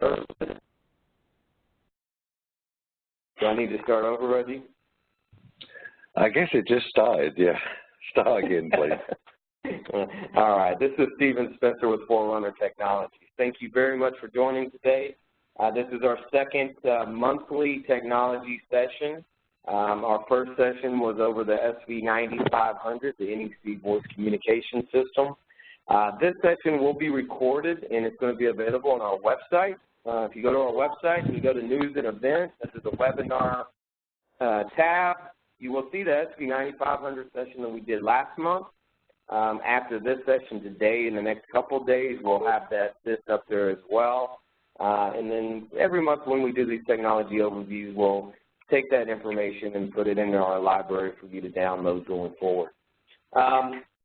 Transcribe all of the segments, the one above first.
services. Do I need to start over, Reggie? I guess it just started, yeah. Start again, please. All right. This is Stephen Spencer with Forerunner Technologies. Thank you very much for joining today. This is our second monthly technology session. Our first session was over the SV9500, the NEC voice communication system. This session will be recorded, and it's going to be available on our website. If you go to our website and you go to News and Events, this is the webinar tab, you will see the SV9500 session that we did last month. After this session today, in the next couple of days, we'll have this up there as well. And then every month when we do these technology overviews, we'll take that information and put it into our library for you to download going forward.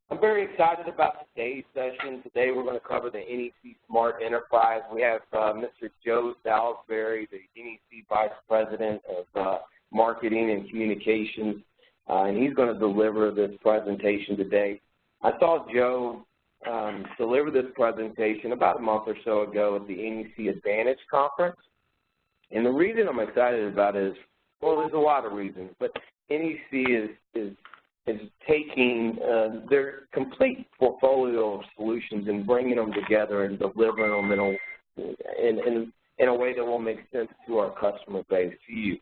I'm very excited about today's session. Today we're going to cover the NEC Smart Enterprise. We have Mr. Joe Salisbury, the NEC Vice President of Marketing and Communications, and he's going to deliver this presentation today. I saw Joe deliver this presentation about a month or so ago at the NEC Advantage Conference. And the reason I'm excited about it is, well, there's a lot of reasons, but NEC is taking their complete portfolio of solutions and bringing them together and delivering them in a way that will make sense to our customer base, to you.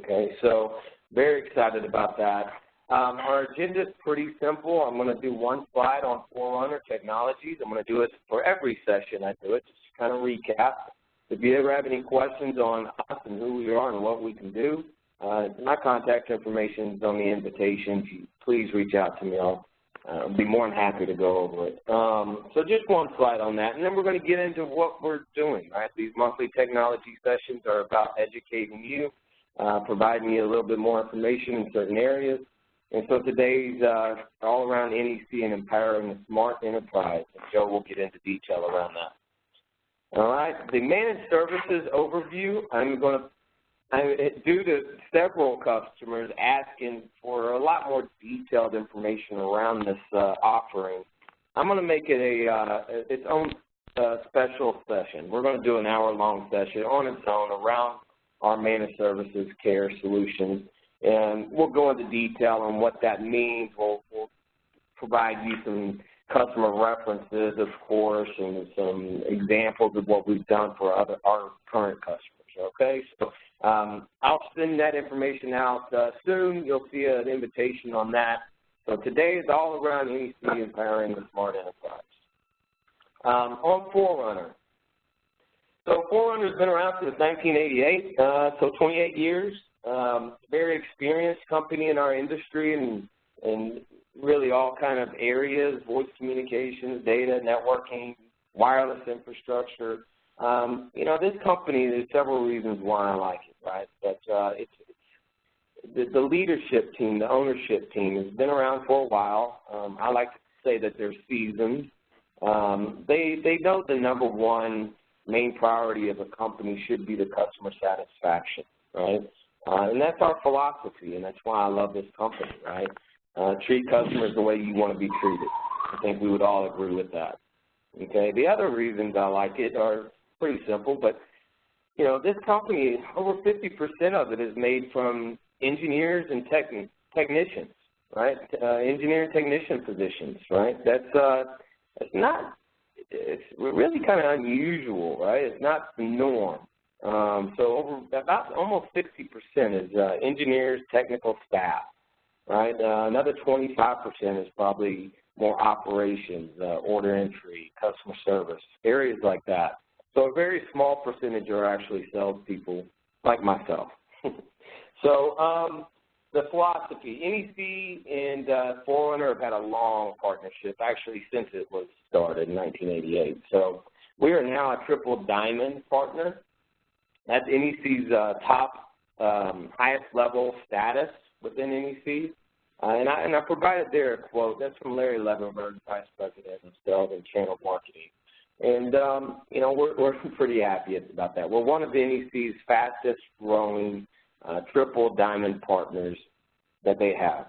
Okay, so very excited about that. Our agenda is pretty simple. I'm going to do one slide on Forerunner Technologies. I'm going to do it for every session I do it, just to kind of recap. If you ever have any questions on us and who we are and what we can do, my contact information is on the invitation. Please reach out to me. I'll be more than happy to go over it. So just one slide on that, and then we're going to get into what we're doing. Right? These monthly technology sessions are about educating you, providing you a little bit more information in certain areas. And so today's all around NEC and empowering the smart enterprise. And Joe will get into detail around that. All right, the managed services overview, due to several customers asking for a lot more detailed information around this offering, I'm going to make it its own special session. We're going to do an hour-long session on its own around our managed services care solutions, and we'll go into detail on what that means. We'll provide you some customer references, of course, and some examples of what we've done for our current customers. Okay, so I'll send that information out soon. You'll see an invitation on that. So today is all around NEC empowering the smart enterprise. On Forerunner. So Forerunner has been around since 1988, so 28 years. Very experienced company in our industry and really all kind of areas: voice communications, data, networking, wireless infrastructure. You know, this company, there's several reasons why I like it, right? But the leadership team, the ownership team has been around for a while. I like to say that they're seasoned. They know the number one main priority of a company should be the customer satisfaction, right? And that's our philosophy, and that's why I love this company, right? Treat customers the way you want to be treated. I think we would all agree with that. Okay, the other reasons I like it are pretty simple, but, you know, this company, over 50% of it is made from engineers and technicians, right? Engineer and technician positions, right? It's really kind of unusual, right? It's not the norm. So about almost 60% is engineers, technical staff, right? Another 25% is probably more operations, order entry, customer service, areas like that. So a very small percentage are actually salespeople like myself. So the philosophy, NEC and Forerunner have had a long partnership, actually since it was started in 1988. So we are now a triple diamond partner. That's NEC's top highest level status within NEC. And I provided there a quote. That's from Larry Levenberg, Vice President of Sales and Channel Marketing. And, you know, we're pretty happy about that. We're one of NEC's fastest growing triple diamond partners that they have.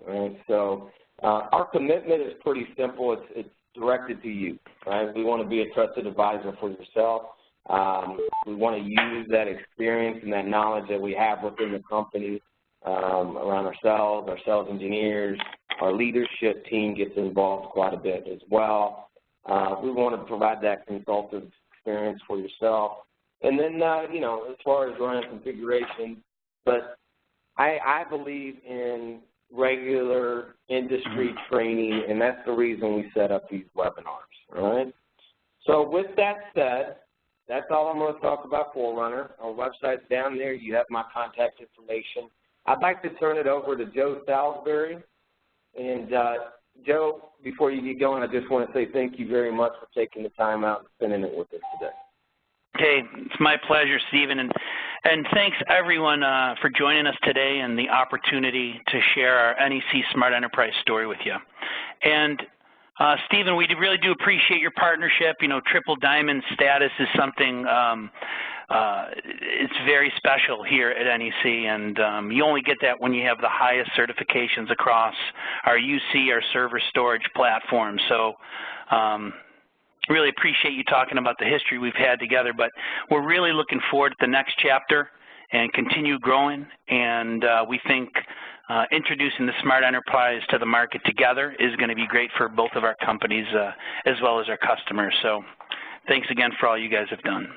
Right? So our commitment is pretty simple. It's directed to you. Right? We want to be a trusted advisor for yourself We want to use that experience and that knowledge that we have within the company around ourselves, our sales engineers. Our leadership team gets involved quite a bit as well. We want to provide that consultative experience for yourself. And then, you know, as far as running configuration, but I believe in regular industry training, and that's the reason we set up these webinars, all right? So with that said, that's all I'm going to talk about Forerunner. Our website's down there. You have my contact information. I'd like to turn it over to Joe Salisbury. And, Joe, before you get going, I just want to say thank you very much for taking the time out and spending it with us today. Okay, it's my pleasure, Stephen, and thanks everyone for joining us today and the opportunity to share our NEC Smart Enterprise story with you. And Stephen, we really do appreciate your partnership. You know, Triple Diamond status is something it's very special here at NEC, and you only get that when you have the highest certifications across our UC, our server storage platform. So really appreciate you talking about the history we've had together, but we're really looking forward to the next chapter and continue growing, and we think introducing the Smart Enterprise to the market together is going to be great for both of our companies as well as our customers. So thanks again for all you guys have done.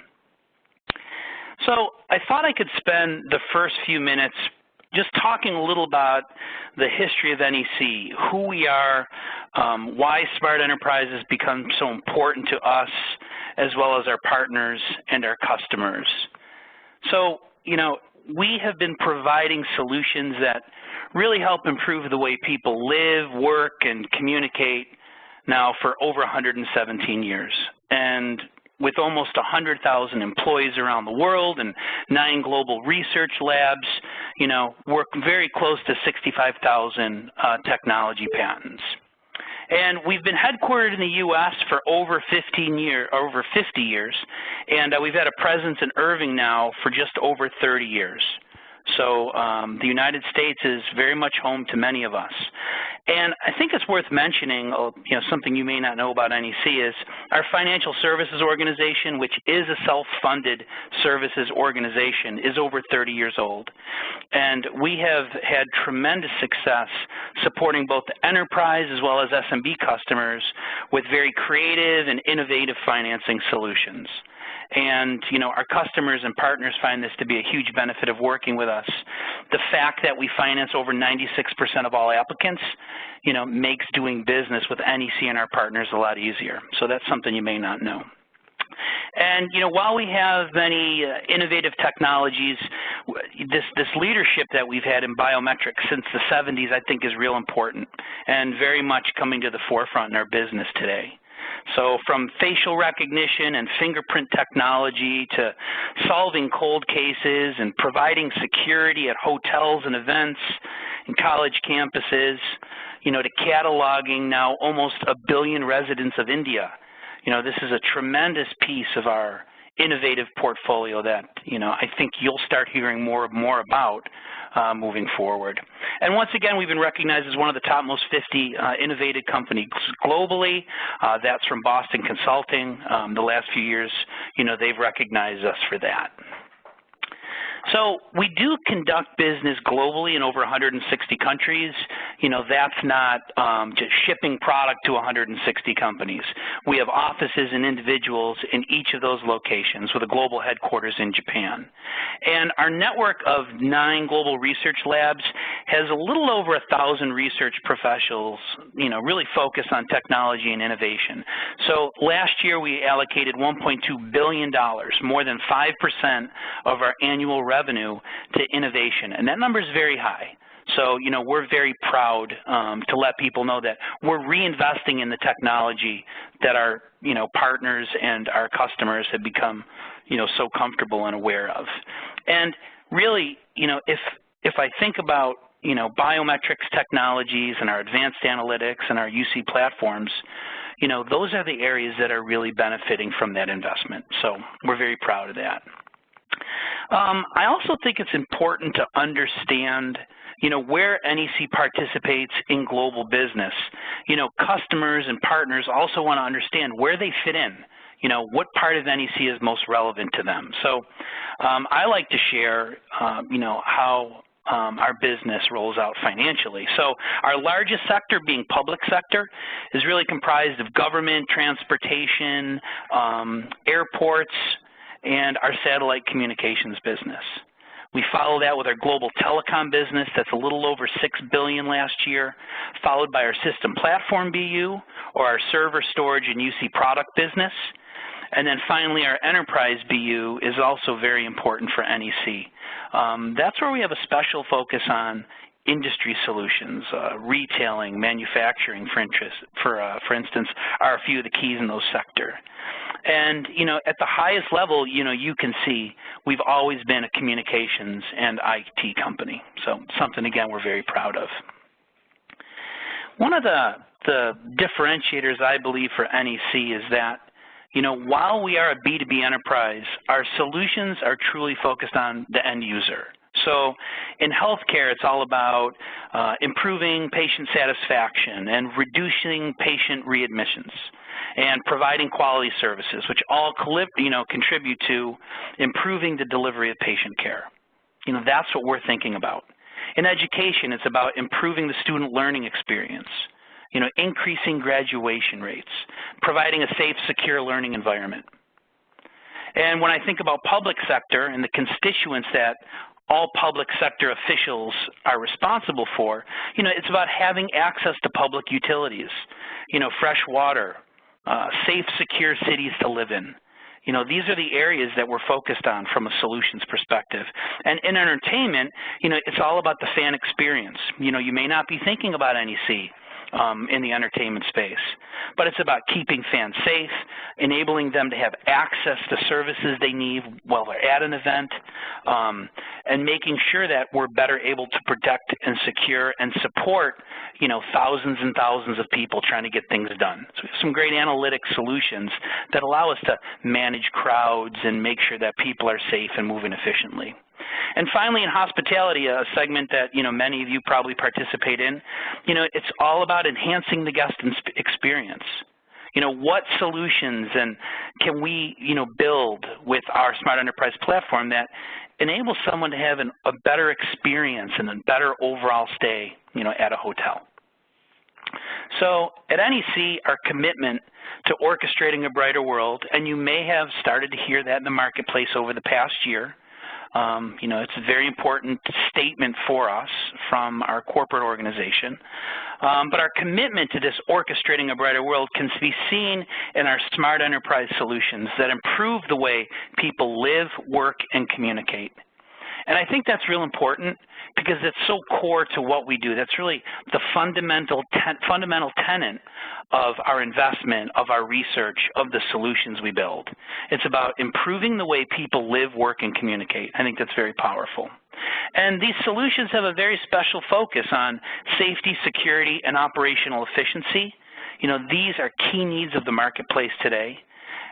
So I thought I could spend the first few minutes just talking a little about the history of NEC, who we are, why Smart Enterprise has become so important to us, as well as our partners and our customers. So, you know, we have been providing solutions that really help improve the way people live, work, and communicate now for over 117 years. And with almost 100,000 employees around the world and 9 global research labs, you know, we're very close to 65,000 technology patents. And we've been headquartered in the U.S. for over 50 years, and we've had a presence in Irving now for just over 30 years. So the United States is very much home to many of us. And I think it's worth mentioning, you know, something you may not know about NEC is our financial services organization, which is a self-funded services organization, is over 30 years old. And we have had tremendous success supporting both the enterprise as well as SMB customers with very creative and innovative financing solutions. And, you know, our customers and partners find this to be a huge benefit of working with us. The fact that we finance over 96% of all applicants, you know, makes doing business with NEC and our partners a lot easier. So that's something you may not know. And, you know, while we have many innovative technologies, this leadership that we've had in biometrics since the 70s, I think, is real important and very much coming to the forefront in our business today. So from facial recognition and fingerprint technology to solving cold cases and providing security at hotels and events and college campuses, you know, to cataloging now almost 1 billion residents of India. You know, this is a tremendous piece of our innovative portfolio that, you know, I think you'll start hearing more about moving forward. And once again, we've been recognized as one of the top most 50 innovative companies globally. That's from Boston Consulting. The last few years, you know, they've recognized us for that. So we do conduct business globally in over 160 countries. You know, that's not just shipping product to 160 companies. We have offices and individuals in each of those locations with a global headquarters in Japan. And our network of 9 global research labs has a little over 1,000 research professionals, you know, really focused on technology and innovation. So last year we allocated $1.2 billion, more than 5% of our annual revenue, to innovation, and that number is very high. So, you know, we're very proud to let people know that we're reinvesting in the technology that our, you know, partners and our customers have become, you know, so comfortable and aware of. And really, you know, if I think about, you know, biometrics technologies and our advanced analytics and our UC platforms, you know, those are the areas that are really benefiting from that investment. So we're very proud of that. I also think it's important to understand, you know, where NEC participates in global business. You know, customers and partners also want to understand where they fit in. You know, what part of NEC is most relevant to them? So I like to share, you know, how our business rolls out financially. So our largest sector, being public sector, is really comprised of government, transportation, airports, and our satellite communications business. We follow that with our global telecom business. That's a little over $6 billion last year, followed by our system platform BU, or our server storage and UC product business. And then finally, our enterprise BU is also very important for NEC. That's where we have a special focus on industry solutions, retailing, manufacturing, for instance, are a few of the keys in those sectors. And, you know, at the highest level, you know, you can see we've always been a communications and IT company. So something, again, we're very proud of. One of the differentiators, I believe, for NEC is that, you know, while we are a B2B enterprise, our solutions are truly focused on the end user. So in healthcare, it's all about improving patient satisfaction and reducing patient readmissions and providing quality services, which all, you know, contribute to improving the delivery of patient care. You know, that's what we're thinking about. In education, it's about improving the student learning experience, you know, increasing graduation rates, providing a safe, secure learning environment. And when I think about public sector and the constituents that all public sector officials are responsible for, you know, it's about having access to public utilities, you know, fresh water, safe, secure cities to live in. You know, these are the areas that we're focused on from a solutions perspective. And in entertainment, you know, it's all about the fan experience. You know, you may not be thinking about NEC in the entertainment space, but it's about keeping fans safe, enabling them to have access to services they need while they're at an event, and making sure that we're better able to protect and secure and support, you know, thousands and thousands of people trying to get things done. So we have some great analytic solutions that allow us to manage crowds and make sure that people are safe and moving efficiently. And finally, in hospitality, a segment that, you know, many of you probably participate in, you know, it's all about enhancing the guest experience. You know, what solutions and can we, you know, build with our Smart Enterprise platform that enables someone to have a better experience and a better overall stay, you know, at a hotel. So at NEC, our commitment to orchestrating a brighter world, and you may have started to hear that in the marketplace over the past year. You know, it's a very important statement for us from our corporate organization. But our commitment to this orchestrating a brighter world can be seen in our Smart Enterprise solutions that improve the way people live, work, and communicate. And I think that's real important because it's so core to what we do. That's really the fundamental tenet of our investment, of our research, of the solutions we build. It's about improving the way people live, work, and communicate. I think that's very powerful. And these solutions have a very special focus on safety, security, and operational efficiency. You know, these are key needs of the marketplace today,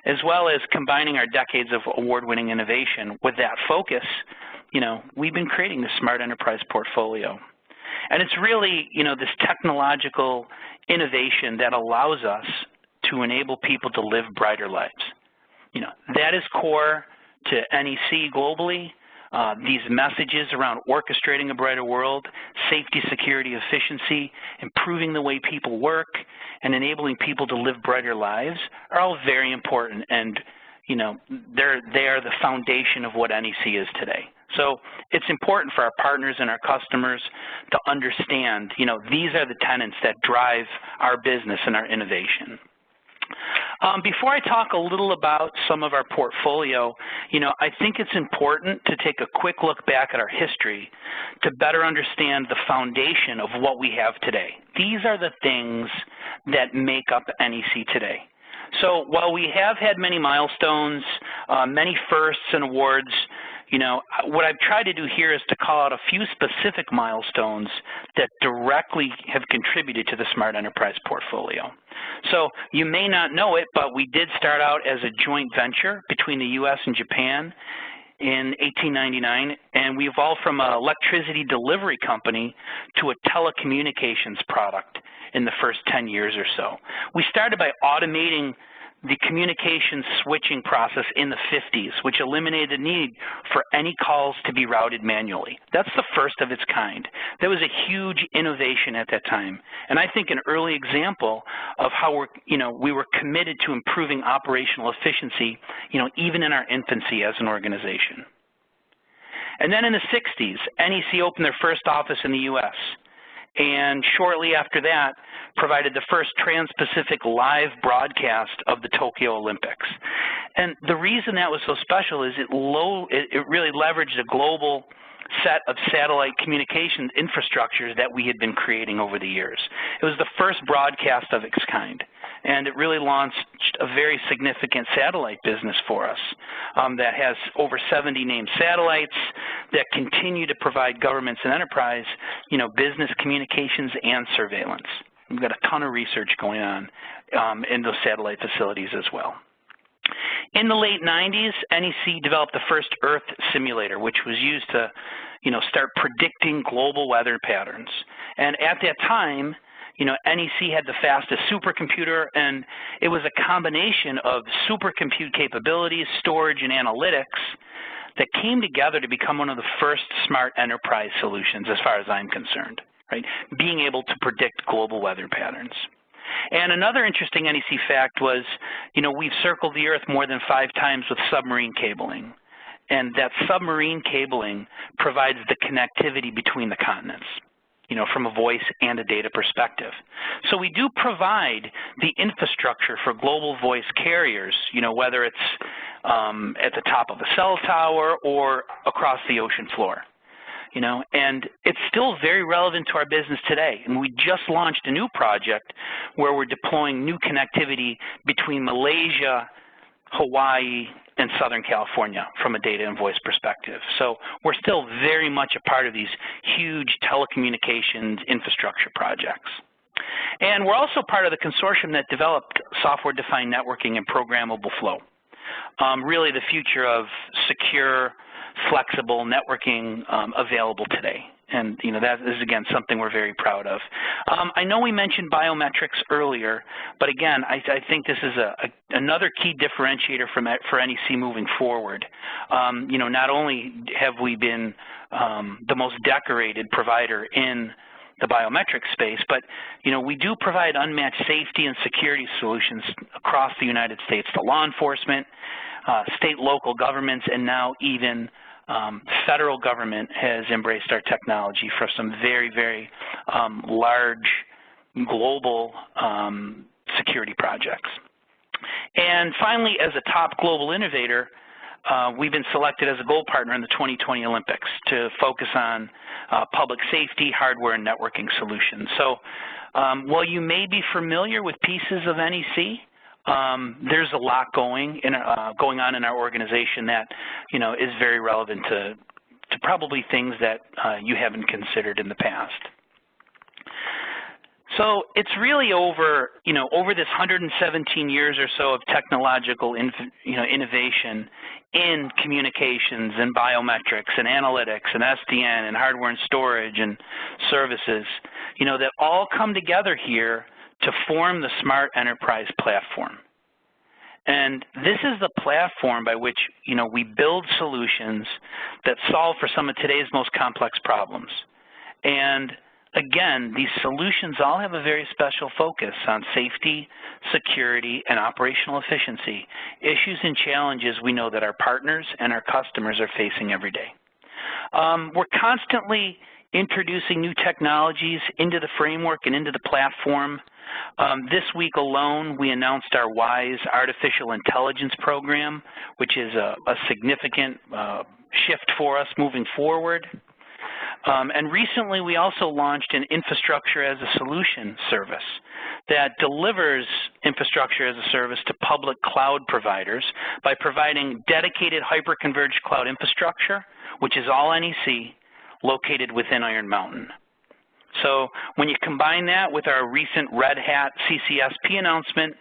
as well as combining our decades of award-winning innovation with that focus. You know, we've been creating the Smart Enterprise portfolio. And it's really, you know, this technological innovation that allows us to enable people to live brighter lives. You know, that is core to NEC globally. These messages around orchestrating a brighter world, safety, security, efficiency, improving the way people work, and enabling people to live brighter lives are all very important. And, you know, they are the foundation of what NEC is today. So it's important for our partners and our customers to understand, you know, these are the tenets that drive our business and our innovation. Before I talk a little about some of our portfolio, you know, I think it's important to take a quick look back at our history to better understand the foundation of what we have today. These are the things that make up NEC today. So while we have had many milestones, many firsts and awards, you know, what I've tried to do here is to call out a few specific milestones that directly have contributed to the Smart Enterprise portfolio. So you may not know it, but we did start out as a joint venture between the U.S. and Japan in 1899, and we evolved from an electricity delivery company to a telecommunications product in the first 10 years or so. We started by automating the communications switching process in the 50s, which eliminated the need for any calls to be routed manually. That's the first of its kind. That was a huge innovation at that time, and I think an early example of how we were committed to improving operational efficiency, even in our infancy as an organization. And then in the 60s, NEC opened their first office in the U.S., and shortly after that provided the first trans-Pacific live broadcast of the Tokyo Olympics. And the reason that was so special is it really leveraged a global set of satellite communications infrastructures that we had been creating over the years. It was the first broadcast of its kind, and it really launched a very significant satellite business for us that has over 70 named satellites that continue to provide governments and enterprise, business communications and surveillance. We've got a ton of research going on in those satellite facilities as well. In the late 90s, NEC developed the first Earth simulator, which was used to, start predicting global weather patterns. And at that time, NEC had the fastest supercomputer, and it was a combination of supercompute capabilities, storage, and analytics that came together to become one of the first smart enterprise solutions, as far as I'm concerned, right? Being able to predict global weather patterns. And another interesting NEC fact was, we've circled the Earth more than 5 times with submarine cabling. And that submarine cabling provides the connectivity between the continents, from a voice and a data perspective. So we do provide the infrastructure for global voice carriers, whether it's at the top of a cell tower or across the ocean floor. And it's still very relevant to our business today. And we just launched a new project where we're deploying new connectivity between Malaysia, Hawaii, and Southern California from a data and voice perspective. So we're still very much a part of these huge telecommunications infrastructure projects. And we're also part of the consortium that developed software-defined networking and programmable flow. Really the future of secure, flexible networking available today. And that is, again, something we're very proud of. I know we mentioned biometrics earlier, but again, I think this is another key differentiator for NEC moving forward. Not only have we been the most decorated provider in the biometric space, but we do provide unmatched safety and security solutions across the United States to law enforcement, state, local governments, and now even federal government has embraced our technology for some very, very large global security projects. And finally, as a top global innovator, we've been selected as a gold partner in the 2020 Olympics to focus on public safety, hardware, and networking solutions. So while you may be familiar with pieces of NEC, there's a lot going on in our organization that is very relevant to probably things that you haven't considered in the past. So it's really over this 117 years or so of technological innovation in communications and biometrics and analytics and SDN and hardware and storage and services, that all come together here to form the Smart Enterprise Platform. And this is the platform by which, we build solutions that solve for some of today's most complex problems. And again, these solutions all have a very special focus on safety, security, and operational efficiency, issues and challenges we know that our partners and our customers are facing every day. We're constantly introducing new technologies into the framework and into the platform. This week alone, we announced our WISE Artificial Intelligence program, which is a significant shift for us moving forward. And recently, we also launched an infrastructure as a solution service that delivers infrastructure as a service to public cloud providers by providing dedicated hyper-converged cloud infrastructure, which is all NEC, located within Iron Mountain. So when you combine that with our recent Red Hat CCSP announcement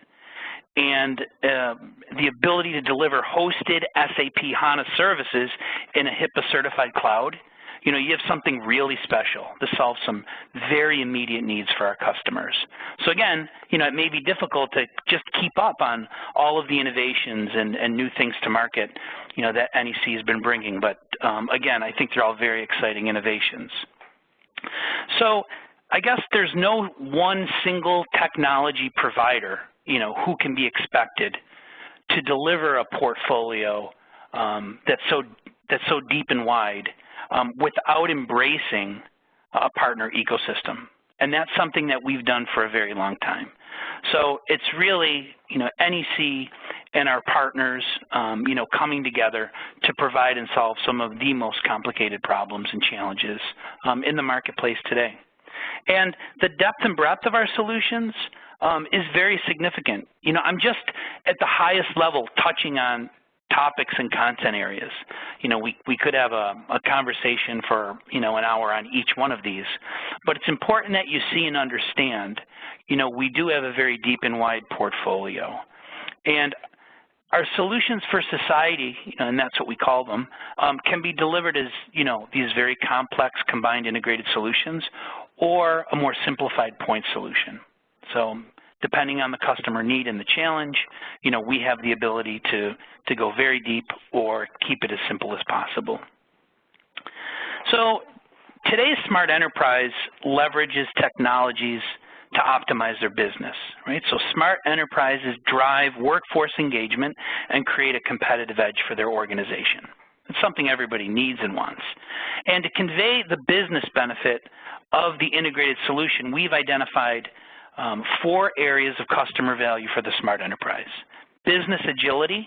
and the ability to deliver hosted SAP HANA services in a HIPAA-certified cloud, you have something really special to solve some very immediate needs for our customers. So again, it may be difficult to just keep up on all of the innovations and new things to market, that NEC has been bringing. But again, I think they're all very exciting innovations. So I guess there's no one single technology provider, who can be expected to deliver a portfolio that's so deep and wide without embracing a partner ecosystem. And that's something that we've done for a very long time. So it's really, NEC and our partners, coming together to provide and solve some of the most complicated problems and challenges in the marketplace today. And the depth and breadth of our solutions is very significant. I'm just at the highest level touching on topics and content areas. We could have a conversation for, an hour on each one of these, but it's important that you see and understand, we do have a very deep and wide portfolio. And our solutions for society, and that's what we call them, can be delivered as, these very complex combined integrated solutions or a more simplified point solution. So depending on the customer need and the challenge, we have the ability to go very deep or keep it as simple as possible. So today's smart enterprise leverages technologies to optimize their business, right? So smart enterprises drive workforce engagement and create a competitive edge for their organization. It's something everybody needs and wants. And to convey the business benefit of the integrated solution, we've identified 4 areas of customer value for the smart enterprise: business agility,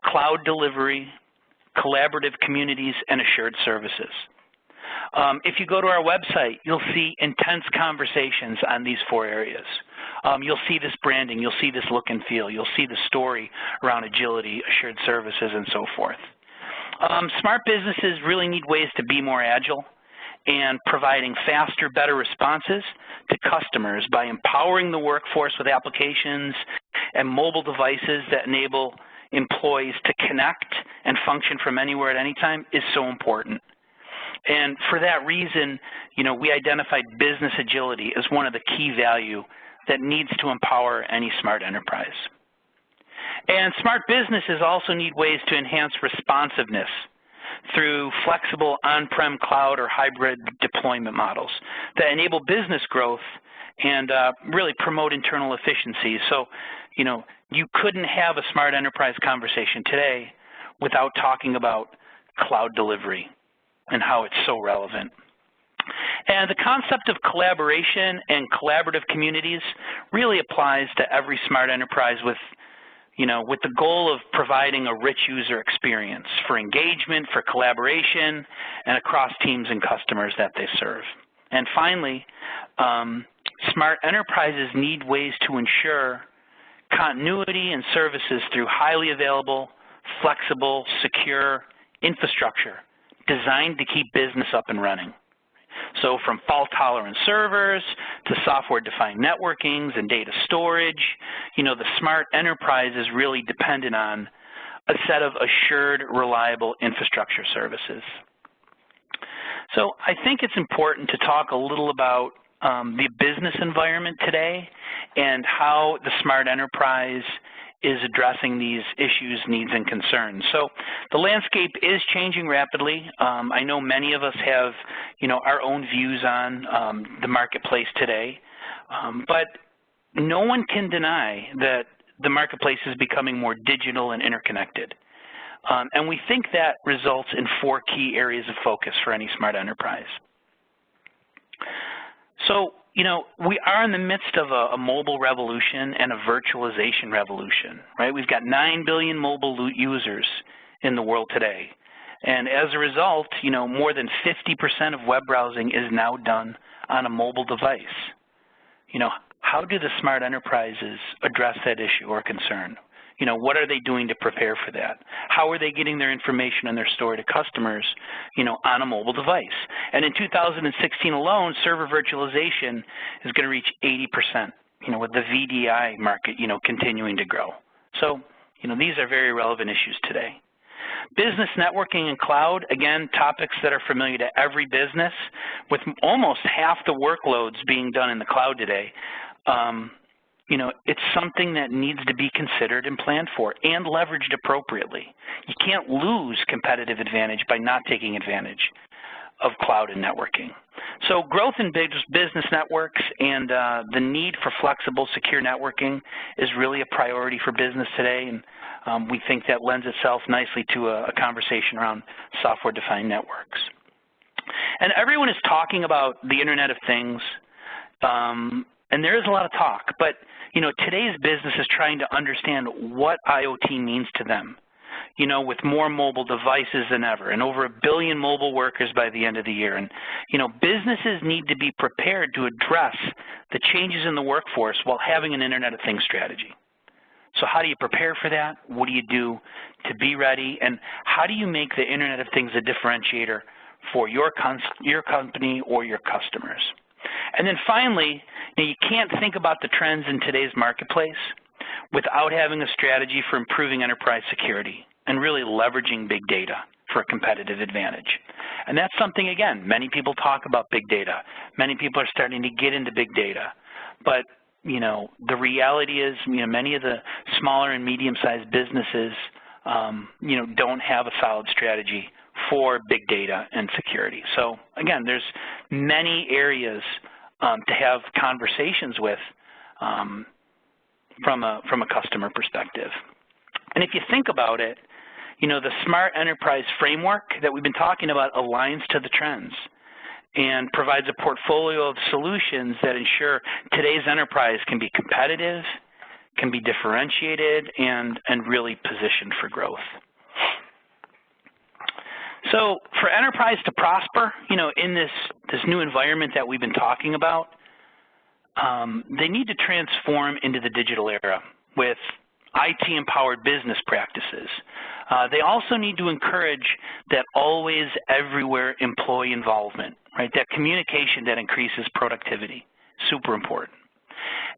cloud delivery, collaborative communities, and assured services. If you go to our website, you'll see intense conversations on these 4 areas. You'll see this branding, you'll see this look and feel, you'll see the story around agility, assured services, and so forth. Smart businesses really need ways to be more agile and providing faster, better responses to customers by empowering the workforce with applications and mobile devices that enable employees to connect and function from anywhere at any time is so important. And for that reason, we identified business agility as one of the key value that needs to empower any smart enterprise. And smart businesses also need ways to enhance responsiveness through flexible on-prem cloud or hybrid deployment models that enable business growth and really promote internal efficiency. So, you couldn't have a smart enterprise conversation today without talking about cloud delivery and how it's so relevant. And the concept of collaboration and collaborative communities really applies to every smart enterprise with the goal of providing a rich user experience for engagement, for collaboration, and across teams and customers that they serve. And finally, smart enterprises need ways to ensure continuity and services through highly available, flexible, secure infrastructure designed to keep business up and running. So from fault-tolerant servers to software-defined networkings and data storage, the smart enterprise is really dependent on a set of assured, reliable infrastructure services. So I think it's important to talk a little about the business environment today and how the smart enterprise is addressing these issues, needs, and concerns. So the landscape is changing rapidly. I know many of us have, our own views on the marketplace today, but no one can deny that the marketplace is becoming more digital and interconnected. And we think that results in 4 key areas of focus for any smart enterprise. So, we are in the midst of a mobile revolution and a virtualization revolution, right? We've got 9 billion mobile users in the world today. And as a result, more than 50% of web browsing is now done on a mobile device. How do the smart enterprises address that issue or concern? What are they doing to prepare for that? How are they getting their information and their story to customers, on a mobile device? And in 2016 alone, server virtualization is going to reach 80%, with the VDI market, continuing to grow. So, these are very relevant issues today. Business networking and cloud, again, topics that are familiar to every business, with almost half the workloads being done in the cloud today. You know, it's something that needs to be considered and planned for and leveraged appropriately. You can't lose competitive advantage by not taking advantage of cloud and networking. So growth in business networks and the need for flexible, secure networking is really a priority for business today, and we think that lends itself nicely to a conversation around software-defined networks. And everyone is talking about the Internet of Things, and there is a lot of talk, but you know, today's business is trying to understand what IoT means to them, you know, with more mobile devices than ever and over 1 billion mobile workers by the end of the year. And, you know, businesses need to be prepared to address the changes in the workforce while having an Internet of Things strategy. So how do you prepare for that? What do you do to be ready? And how do you make the Internet of Things a differentiator for your company or your customers? And then finally, you know, you can't think about the trends in today's marketplace without having a strategy for improving enterprise security and really leveraging big data for a competitive advantage. And that's something, again, many people talk about big data. Many people are starting to get into big data. But, you know, the reality is, you know, many of the smaller and medium-sized businesses, you know, don't have a solid strategy for big data and security. So, again, there's many areas to have conversations with from a customer perspective. And if you think about it, you know, the smart enterprise framework that we've been talking about aligns to the trends and provides a portfolio of solutions that ensure today's enterprise can be competitive, can be differentiated, and really positioned for growth. So for enterprise to prosper, you know, in this new environment that we've been talking about, they need to transform into the digital era with IT-empowered business practices. They also need to encourage that always, everywhere employee involvement, right? That communication that increases productivity, super important.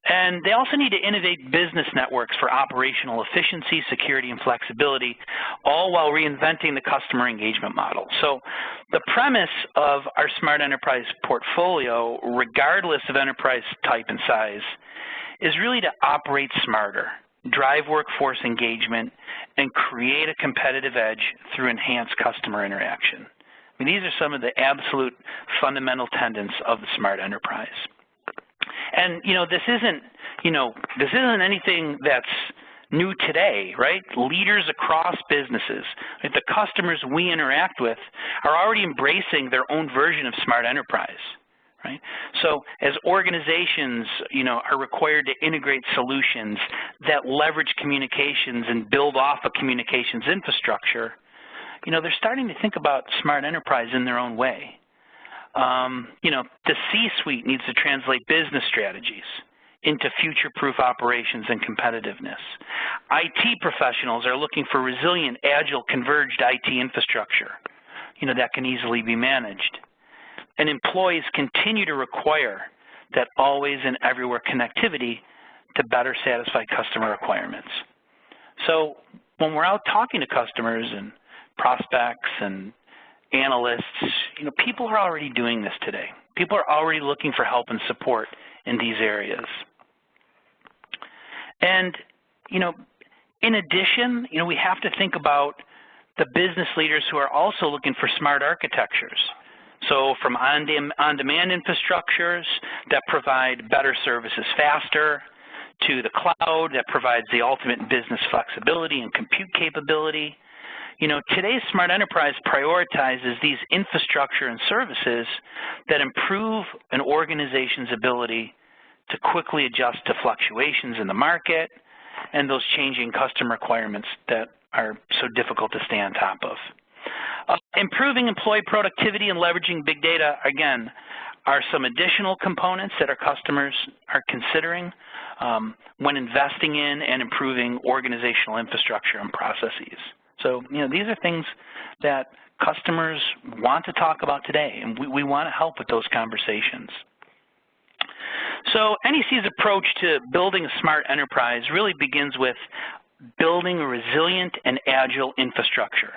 And they also need to innovate business networks for operational efficiency, security, and flexibility, all while reinventing the customer engagement model. So the premise of our Smart Enterprise portfolio, regardless of enterprise type and size, is really to operate smarter, drive workforce engagement, and create a competitive edge through enhanced customer interaction. I mean, these are some of the absolute fundamental tenets of the Smart Enterprise. And, you know, this isn't anything that's new today, right? Leaders across businesses, like the customers we interact with, are already embracing their own version of Smart Enterprise, right? So as organizations, you know, are required to integrate solutions that leverage communications and build off a communications infrastructure, you know, they're starting to think about Smart Enterprise in their own way. You know, the C-suite needs to translate business strategies into future-proof operations and competitiveness. IT professionals are looking for resilient, agile, converged IT infrastructure, you know, that can easily be managed. And employees continue to require that always and everywhere connectivity to better satisfy customer requirements. So when we're out talking to customers and prospects and analysts, you know, people are already doing this today. People are already looking for help and support in these areas. And, you know, in addition, you know, we have to think about the business leaders who are also looking for smart architectures. So from on-demand infrastructures that provide better services faster, to the cloud that provides the ultimate business flexibility and compute capability. You know, today's Smart Enterprise prioritizes these infrastructure and services that improve an organization's ability to quickly adjust to fluctuations in the market and those changing customer requirements that are so difficult to stay on top of. Improving employee productivity and leveraging big data, again, are some additional components that our customers are considering when investing in and improving organizational infrastructure and processes. So, you know, these are things that customers want to talk about today, and we want to help with those conversations. So NEC's approach to building a smart enterprise really begins with building a resilient and agile infrastructure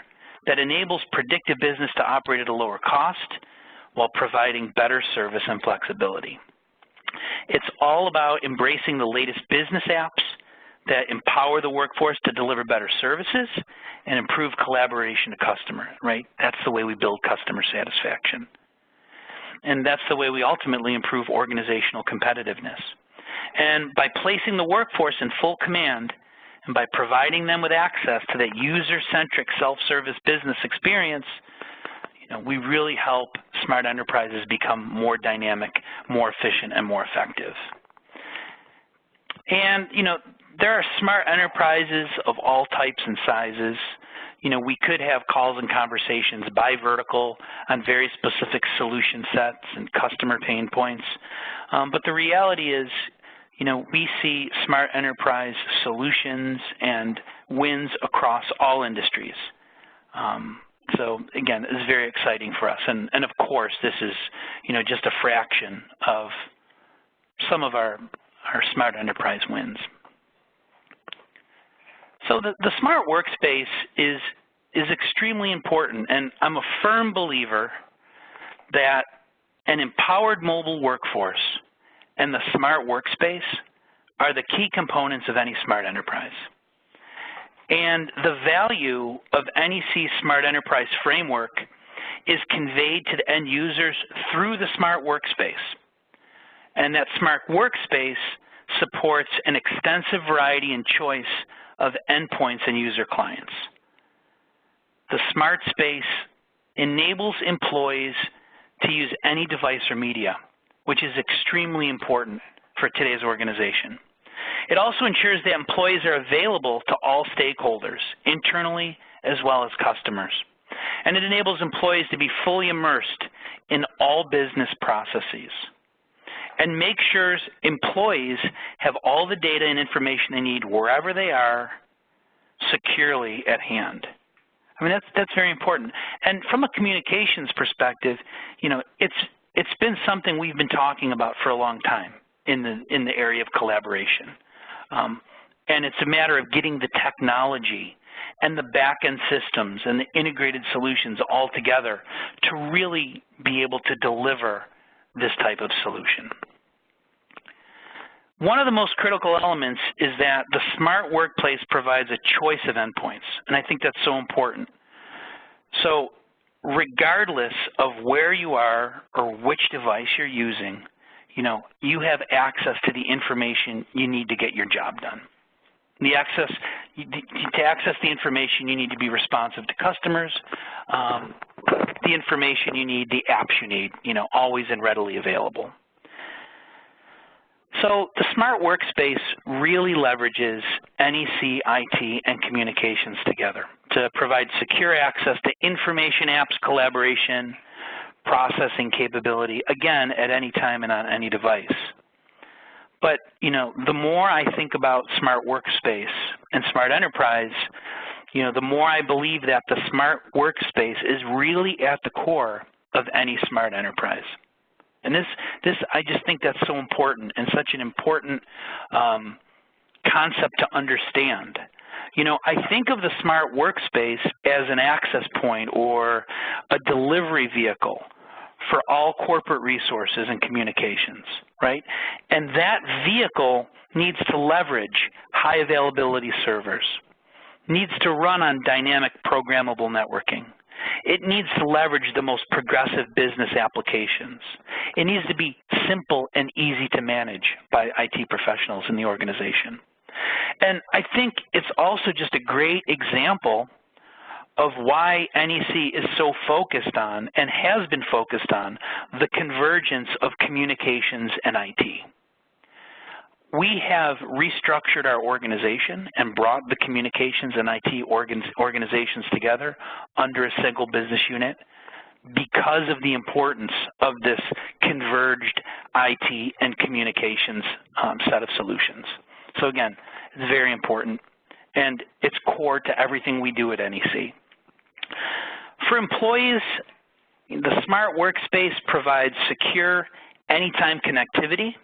that enables predictive business to operate at a lower cost while providing better service and flexibility. It's all about embracing the latest business apps that empower the workforce to deliver better services and improve collaboration to customer, right? That's the way we build customer satisfaction. And that's the way we ultimately improve organizational competitiveness. And by placing the workforce in full command and by providing them with access to that user-centric self-service business experience, we really help smart enterprises become more dynamic, more efficient, and more effective. And, there are smart enterprises of all types and sizes. We could have calls and conversations by vertical on very specific solution sets and customer pain points. But the reality is, we see smart enterprise solutions and wins across all industries. So again, it's very exciting for us. And of course, this is, just a fraction of some of our smart enterprise wins. So the smart workspace is extremely important, and I'm a firm believer that an empowered mobile workforce and the smart workspace are the key components of any smart enterprise. And the value of NEC's Smart Enterprise Framework is conveyed to the end users through the smart workspace. And that smart workspace supports an extensive variety and choice of endpoints and user clients. The smart space enables employees to use any device or media, which is extremely important for today's organization. It also ensures that employees are available to all stakeholders, internally as well as customers. And it enables employees to be fully immersed in all business processes, and make sure employees have all the data and information they need wherever they are, securely at hand. I mean, that's very important. And from a communications perspective, it's been something we've been talking about for a long time in the area of collaboration. And it's a matter of getting the technology and the back-end systems and the integrated solutions all together to really be able to deliver this type of solution. One of the most critical elements is that the smart workplace provides a choice of endpoints, and I think that's so important. So regardless of where you are or which device you're using, you have access to the information you need to get your job done. To access the information, you need to be responsive to customers. The information you need, the apps you need, always and readily available. So the smart workspace really leverages NEC, IT, and communications together to provide secure access to information apps, collaboration, processing capability, again, at any time and on any device. But, the more I think about smart workspace and smart enterprise, the more I believe that the smart workspace is really at the core of any smart enterprise. And this, I just think that's so important and such an important concept to understand. I think of the smart workspace as an access point or a delivery vehicle for all corporate resources and communications, right? And that vehicle needs to leverage high availability servers, needs to run on dynamic programmable networking. It needs to leverage the most progressive business applications. It needs to be simple and easy to manage by IT professionals in the organization. And I think it's also just a great example of why NEC is so focused on and has been focused on the convergence of communications and IT. We have restructured our organization and brought the communications and IT organizations together under a single business unit because of the importance of this converged IT and communications set of solutions. So again, it's very important, and it's core to everything we do at NEC. For employees, the smart workspace provides secure anytime connectivity.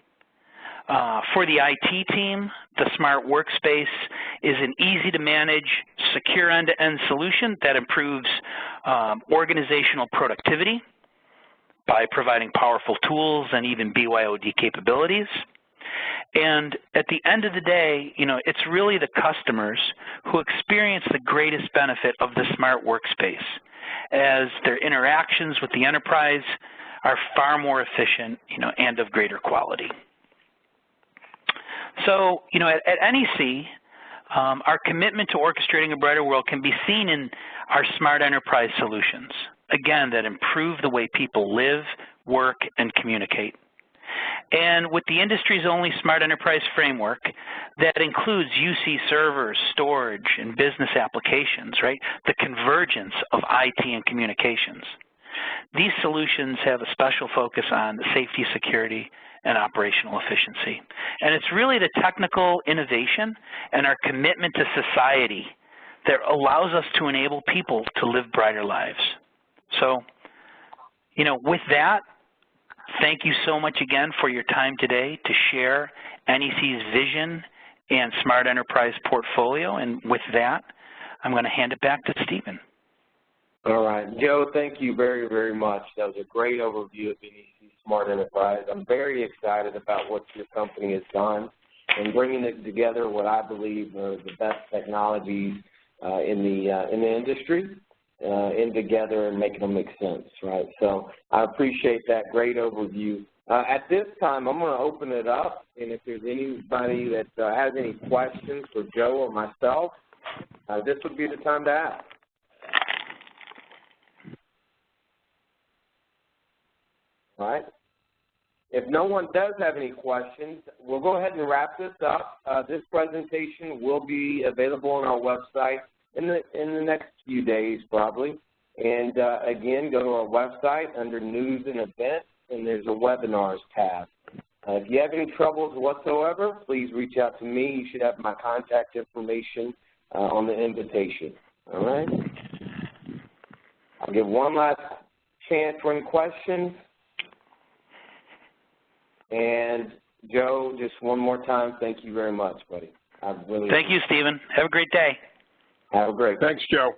For the IT team, the smart workspace is an easy-to-manage, secure end-to-end solution that improves organizational productivity by providing powerful tools and even BYOD capabilities. And at the end of the day, it's really the customers who experience the greatest benefit of the smart workspace, as their interactions with the enterprise are far more efficient, and of greater quality. So, at NEC, our commitment to orchestrating a brighter world can be seen in our smart enterprise solutions, again, that improve the way people live, work, and communicate. And with the industry's only smart enterprise framework that includes UC servers, storage, and business applications, right? The convergence of IT and communications. These solutions have a special focus on safety, security, and operational efficiency. And it's really the technical innovation and our commitment to society that allows us to enable people to live brighter lives. So, with that, thank you so much again for your time today to share NEC's vision and smart enterprise portfolio. And with that, I'm going to hand it back to Stephen. All right. Joe, thank you very, very much. That was a great overview of NEC Smart Enterprise. I'm very excited about what your company has done and bringing it together what I believe are the best technologies in the industry. In together and making them make sense, right? So I appreciate that great overview. At this time, I'm going to open it up, and if there's anybody that has any questions for Joe or myself, this would be the time to ask. All right. If no one does have any questions, we'll go ahead and wrap this up. This presentation will be available on our website in the next few days, probably. And again, go to our website under News and Events, and there's a Webinars tab. If you have any troubles whatsoever, please reach out to me. You should have my contact information on the invitation. All right? I'll give one last chance for any questions. And Joe, just one more time, thank you very much, buddy. I really Thank you, Stephen. Have a great day. Have a great day. Thanks, Joe.